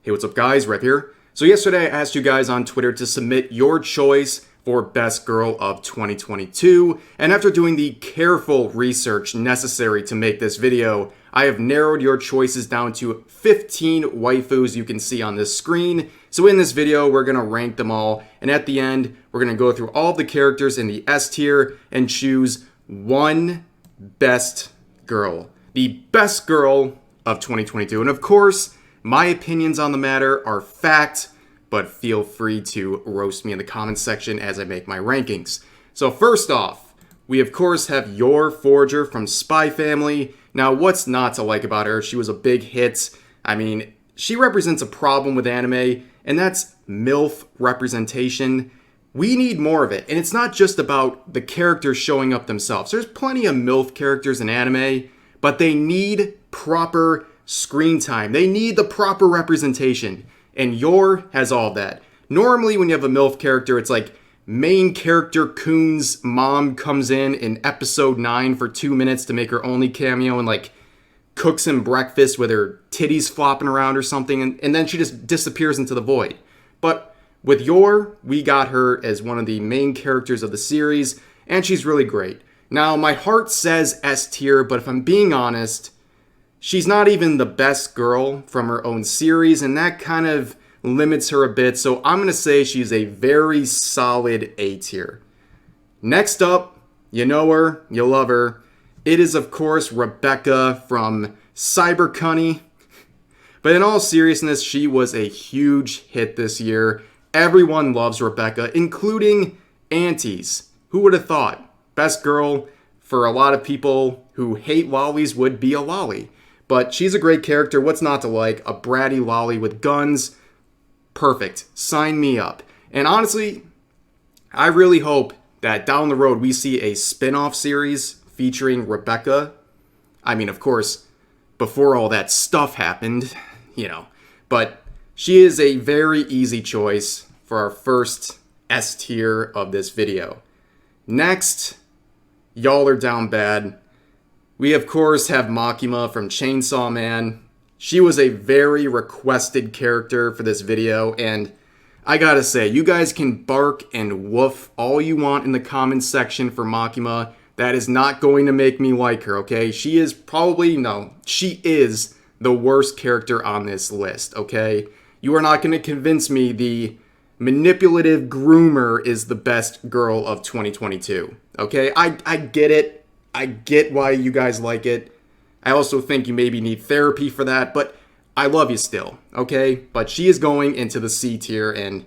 Hey, what's up guys, Rep here. So yesterday I asked you guys on Twitter to submit your choice for Best Girl of 2022, and after doing the careful research necessary to make this video, I have narrowed your choices down to 15 waifus you can see on this screen. So in this video, we're going to rank them all, and at the end, we're going to go through all of the characters in the S tier and choose one Best Girl. The Best Girl of 2022, and of course, my opinions on the matter are fact, but feel free to roast me in the comments section as I make my rankings. So first off, we of course have Yor Forger from Spy Family. Now, what's not to like about her? She was a big hit. I mean, she represents a problem with anime, and that's MILF representation. We need more of it, and it's not just about the characters showing up themselves. There's plenty of MILF characters in anime, but they need proper screen time. They need the proper representation, and Yor has all that. Normally when you have a MILF character, it's like main character Kun's mom comes in episode 9 for 2 minutes to make her only cameo and like cooks him breakfast with her titties flopping around or something, and then she just disappears into the void. But with Yor, we got her as one of the main characters of the series, and she's really great. Now, my heart says S tier, but if I'm being honest, she's not even the best girl from her own series, and that kind of limits her a bit, so I'm going to say she's a very solid A tier. Next up, you know her, you love her. It is, of course, Rebecca from Cyberpunk. But in all seriousness, she was a huge hit this year. Everyone loves Rebecca, including aunties. Who would have thought? Best girl for a lot of people who hate lollies would be a lolly. But she's a great character. What's not to like? A bratty lolly with guns. Perfect. Sign me up. And honestly, I really hope that down the road we see a spin-off series featuring Rebecca. I mean, of course, before all that stuff happened, you know. But she is a very easy choice for our first S tier of this video. Next, y'all are down bad. We, of course, have Makima from Chainsaw Man. She was a very requested character for this video, and I gotta say, you guys can bark and woof all you want in the comments section for Makima. That is not going to make me like her, okay? She is she is the worst character on this list, okay? You are not going to convince me the manipulative groomer is the best girl of 2022, okay? I get it. I get why you guys like it. I also think you maybe need therapy for that, but I love you still, okay? But she is going into the C tier, and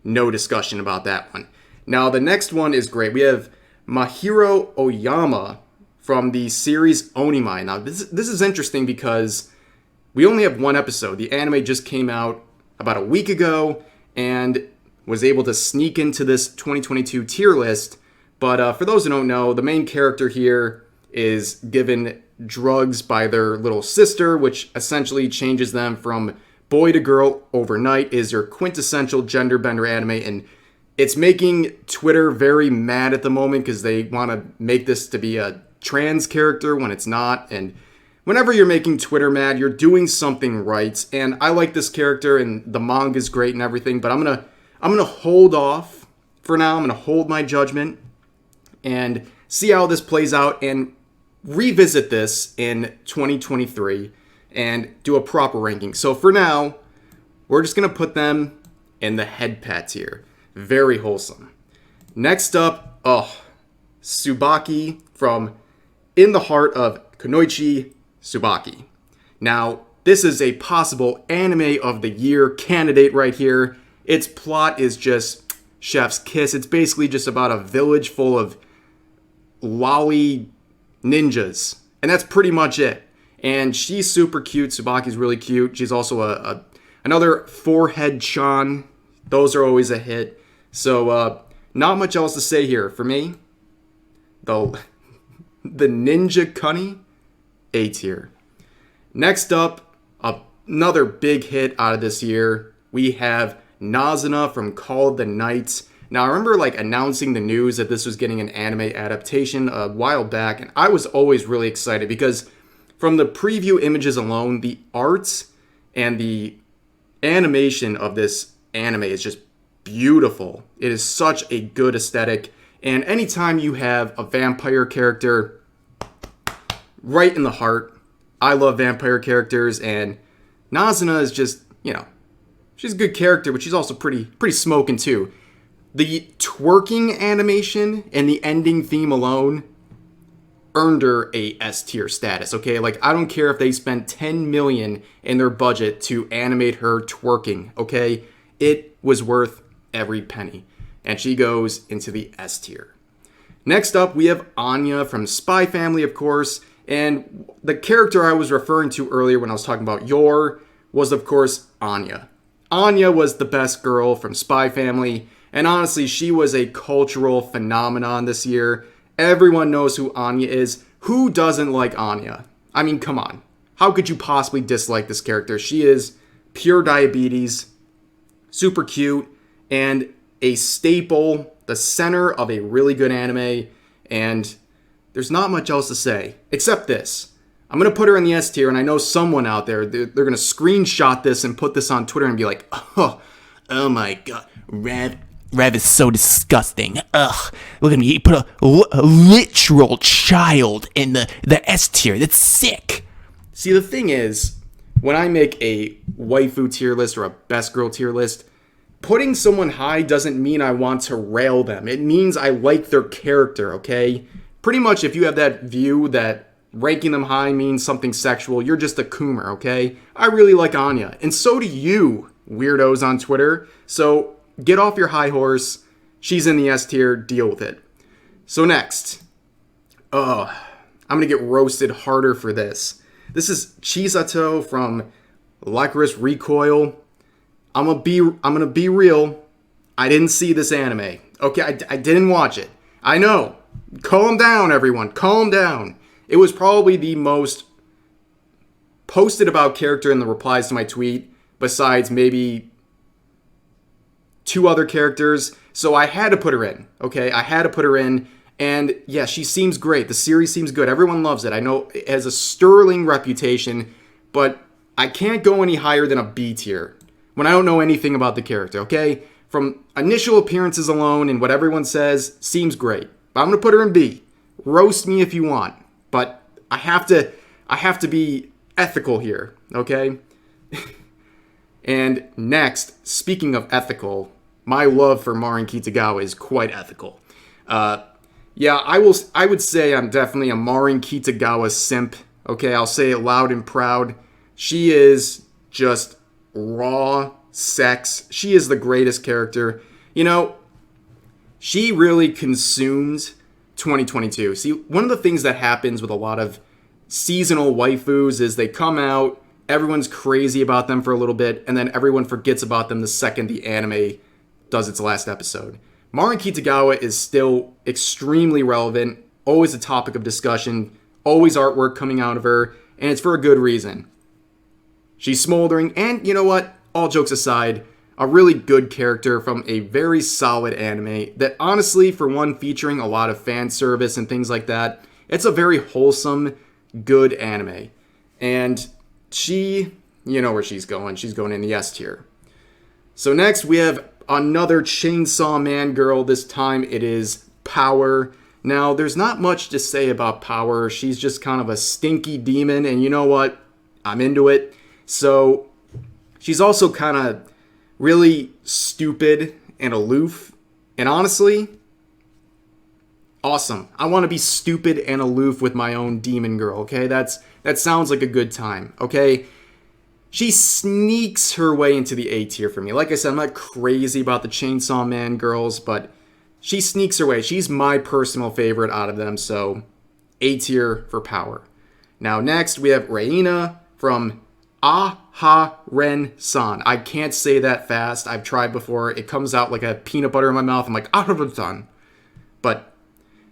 no discussion about that one. Now, the next one is great. We have Mahiro Oyama from the series Onimai. Now, this is interesting because we only have one episode. The anime just came out about a week ago and was able to sneak into this 2022 tier list. But for those who don't know, the main character here is given drugs by their little sister, which essentially changes them from boy to girl overnight. Is your quintessential gender bender anime, and it's making Twitter very mad at the moment because they want to make this to be a trans character when it's not. And whenever you're making Twitter mad, you're doing something right. And I like this character, and the manga is great and everything, but I'm gonna hold off for now. I'm gonna hold my judgment and see how this plays out and revisit this in 2023 and do a proper ranking. So for now, we're just going to put them in the head pat tier. Very wholesome. Next up, Tsubaki from In the Heart of Kunoichi Tsubaki. Now, this is a possible anime of the year candidate right here. Its plot is just chef's kiss. It's basically just about a village full of lolly ninjas, and that's pretty much it. And she's super cute. Tsubaki's really cute. She's also another forehead Chan. Those are always a hit. So not much else to say here for me. The ninja cunny, A tier. Next up, another big hit out of this year. We have Nazuna from Call of the Night. Now, I remember announcing the news that this was getting an anime adaptation a while back, and I was always really excited because from the preview images alone, the art and the animation of this anime is just beautiful. It is such a good aesthetic. And anytime you have a vampire character, right in the heart. I love vampire characters, and Nazuna is just, she's a good character, but she's also pretty smoking too. The twerking animation and the ending theme alone earned her a S tier status, okay? Like, I don't care if they spent $10 million in their budget to animate her twerking, okay? It was worth every penny. And she goes into the S tier. Next up, we have Anya from Spy Family, of course. And the character I was referring to earlier when I was talking about Yor was, of course, Anya. Anya was the best girl from Spy Family. And honestly, she was a cultural phenomenon this year. Everyone knows who Anya is. Who doesn't like Anya? I mean, come on. How could you possibly dislike this character? She is pure diabetes, super cute, and a staple, the center of a really good anime. And there's not much else to say, except this. I'm going to put her in the S tier, and I know someone out there, they're going to screenshot this and put this on Twitter and be like, oh my god, Rev is so disgusting. Ugh, look at me, he put a literal child in the S tier. That's sick. See, the thing is, when I make a waifu tier list or a best girl tier list, putting someone high doesn't mean I want to rail them. It means I like their character, okay? Pretty much if you have that view that ranking them high means something sexual, you're just a coomer, okay? I really like Anya, and so do you, weirdos on Twitter. So get off your high horse. She's in the S tier. Deal with it. So next. I'm going to get roasted harder for this. This is Chisato from Lycoris Recoil. I'm gonna be real. I didn't see this anime. Okay, I didn't watch it. I know. Calm down, everyone. Calm down. It was probably the most posted about character in the replies to my tweet, besides maybe 2 other characters. So I had to put her in. Okay, I had to put her in. And yeah, she seems great. The series seems good. Everyone loves it. I know it has a sterling reputation, but I can't go any higher than a B tier when I don't know anything about the character, okay? From initial appearances alone and what everyone says, seems great. But I'm going to put her in B. Roast me if you want. But I have to be ethical here, okay? And next, speaking of ethical, my love for Marin Kitagawa is quite ethical. Yeah, I would say I'm definitely a Marin Kitagawa simp. Okay, I'll say it loud and proud. She is just raw sex. She is the greatest character. She really consumed 2022. See, one of the things that happens with a lot of seasonal waifus is they come out, everyone's crazy about them for a little bit, and then everyone forgets about them the second the anime does its last episode. Marin Kitagawa is still extremely relevant, always a topic of discussion, always artwork coming out of her, and it's for a good reason. She's smoldering, and you know what? All jokes aside, a really good character from a very solid anime that honestly, for one featuring a lot of fan service and things like that, it's a very wholesome, good anime. And she, you know where she's going. She's going in the S tier. So next we have another Chainsaw Man girl. This time it is Power. Now, there's not much to say about Power. She's just kind of a stinky demon, and you know what? I'm into it. So, she's also kind of really stupid and aloof. And honestly, awesome. I want to be stupid and aloof with my own demon girl, okay? That sounds like a good time, okay? She sneaks her way into the A tier for me. Like I said, I'm not crazy about the Chainsaw Man girls, but she sneaks her way. She's my personal favorite out of them, so A tier for Power. Now next, we have Reina from Aharen-san. I can't say that fast. I've tried before. It comes out like a peanut butter in my mouth. I'm like, Aharen-san. But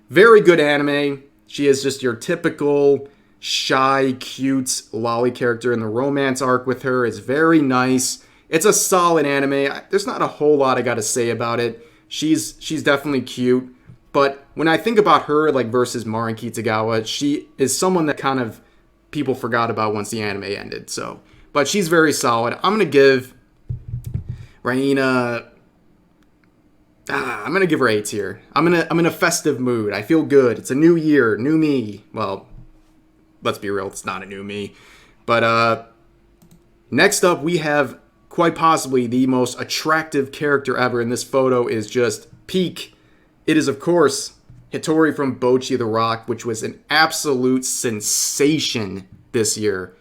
very good anime. She is just your typical shy, cute, lolly character, and the romance arc with her is very nice. It's a solid anime. There's not a whole lot I gotta say about it. She's definitely cute, but when I think about her, like, versus Marin Kitagawa, she is someone that kind of people forgot about once the anime ended, so. But she's very solid. I'm gonna give Reina, I'm gonna give her A tier. I'm in a festive mood. I feel good. It's a new year, new me. Well, let's be real, it's not a new me. But next up, we have quite possibly the most attractive character ever, and this photo is just peak. It is, of course, Hitori from Bocchi the Rock, which was an absolute sensation this year.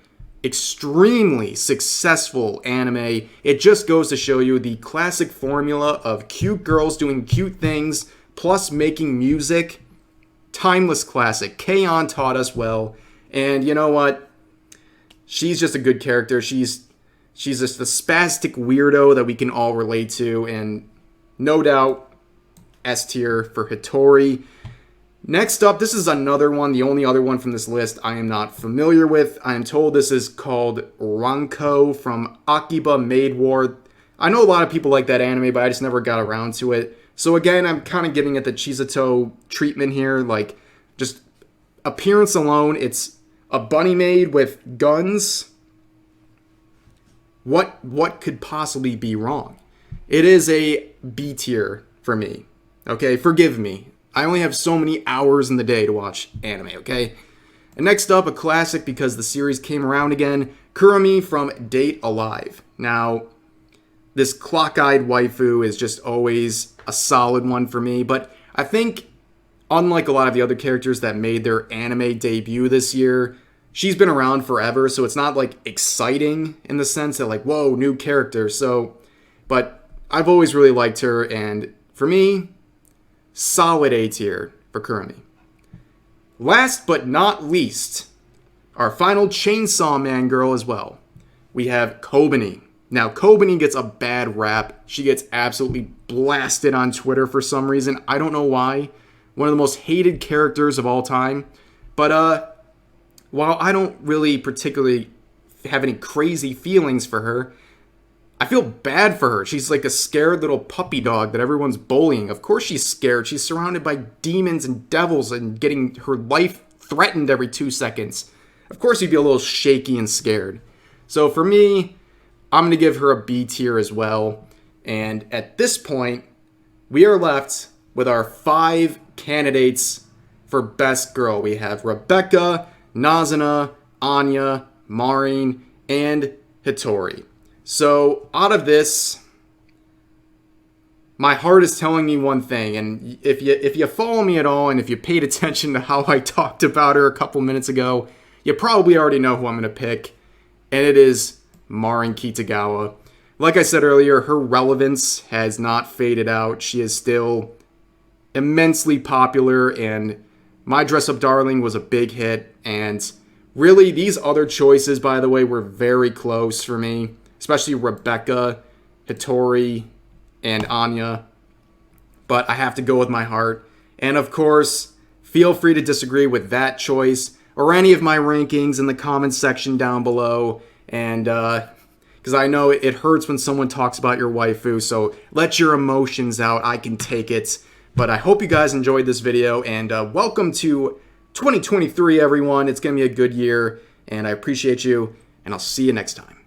Extremely successful anime. It just goes to show you the classic formula of cute girls doing cute things, plus making music. Timeless classic. K-On! Taught us well. And you know what? She's just a good character. She's just a spastic weirdo that we can all relate to. And no doubt, S tier for Hitori. Next up, this is another one, the only other one from this list I am not familiar with. I am told this is called Ranko from Akiba Maid War. I know a lot of people like that anime, but I just never got around to it. So again, I'm kind of giving it the Chisato treatment here. Like, just appearance alone, it's a bunny maid with guns. What could possibly be wrong? It is a B tier for me. Okay, forgive me. I only have so many hours in the day to watch anime, okay? And next up, a classic because the series came around again, Kurumi from Date Alive. Now, this clock-eyed waifu is just always a solid one for me, but I think, unlike a lot of the other characters that made their anime debut this year, she's been around forever, so it's not, like, exciting in the sense that, like, whoa, new character, but I've always really liked her, and for me, solid A tier for Kurumi. Last but not least, our final Chainsaw Man girl as well. We have Kobeni. Now, Kobeni gets a bad rap. She gets absolutely blasted on Twitter for some reason. I don't know why. One of the most hated characters of all time. But, while I don't really particularly have any crazy feelings for her, I feel bad for her. She's like a scared little puppy dog that everyone's bullying. Of course she's scared. She's surrounded by demons and devils and getting her life threatened every 2 seconds. Of course you'd be a little shaky and scared. So for me, I'm going to give her a B tier as well. And at this point, we are left with our 5 candidates for Best Girl. We have Rebecca, Nazuna, Anya, Marin, and Hitori. So, out of this, my heart is telling me one thing, and if you follow me at all, and if you paid attention to how I talked about her a couple minutes ago, you probably already know who I'm going to pick, and it is Marin Kitagawa. Like I said earlier, her relevance has not faded out. She is still immensely popular, and My Dress Up Darling was a big hit, and really, these other choices, by the way, were very close for me. Especially Rebecca, Hitori, and Anya. But I have to go with my heart. And of course, feel free to disagree with that choice or any of my rankings in the comments section down below. And because I know it hurts when someone talks about your waifu, so let your emotions out. I can take it. But I hope you guys enjoyed this video, and welcome to 2023, everyone. It's going to be a good year, and I appreciate you, and I'll see you next time.